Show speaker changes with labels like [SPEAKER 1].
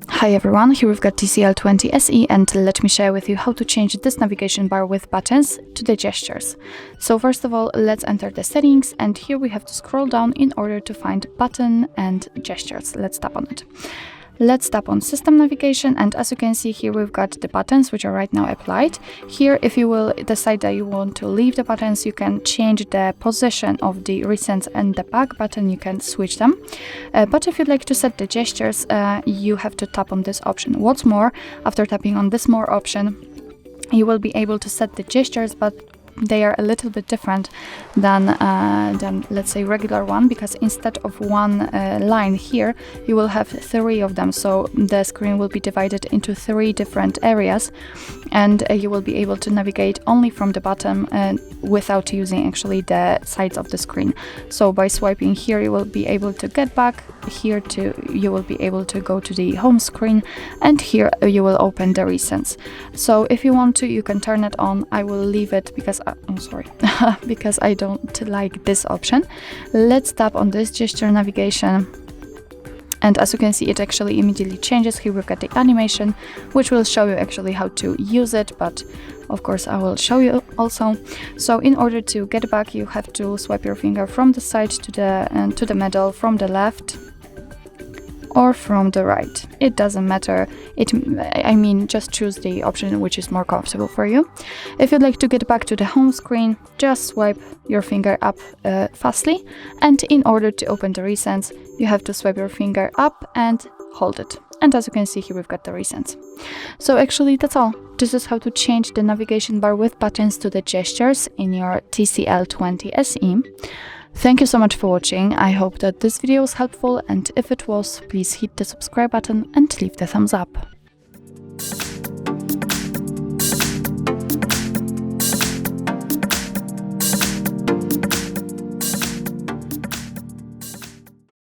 [SPEAKER 1] Hi everyone, here we've got TCL 20 SE and let me share with you how to change this navigation bar with buttons to the gestures. So first of all, let's enter the settings, and here we have to scroll down in order to find button and gestures. Let's tap on it. Let's tap on system navigation, and as you can see here we've got the buttons which are right now applied. Here, if you will decide that you want to leave the buttons, you can change the position of the recent and the back button, you can switch them. But if you'd like to set the gestures, you have to tap on this option. What's more, after tapping on this more option, you will be able to set the gestures, but they are a little bit different than let's say regular one, because instead of one line here, you will have 3 of them. So the screen will be divided into 3 different areas, and you will be able to navigate only from the bottom without using actually the sides of the screen. So by swiping here, you will be able to get back. Here you will be able to go to the home screen, and here you will open the recents. So if you want to, you can turn it on. I will leave it because I'm sorry because I don't like this option. Let's tap on this gesture navigation, and as you can see, it actually immediately changes. Here we've got the animation, which will show you actually how to use it, but of course I will show you also. So in order to get back, you have to swipe your finger from the side to the middle, from the left or from the right. It doesn't matter. I mean, just choose the option which is more comfortable for you. If you'd like to get back to the home screen, just swipe your finger up fastly, and in order to open the recents, you have to swipe your finger up and hold it. And as you can see here, we've got the recents. So actually that's all. This is how to change the navigation bar with buttons to the gestures in your TCL 20 SE. Thank you so much for watching. I hope that this video was helpful, and if it was, please hit the subscribe button and leave the thumbs up.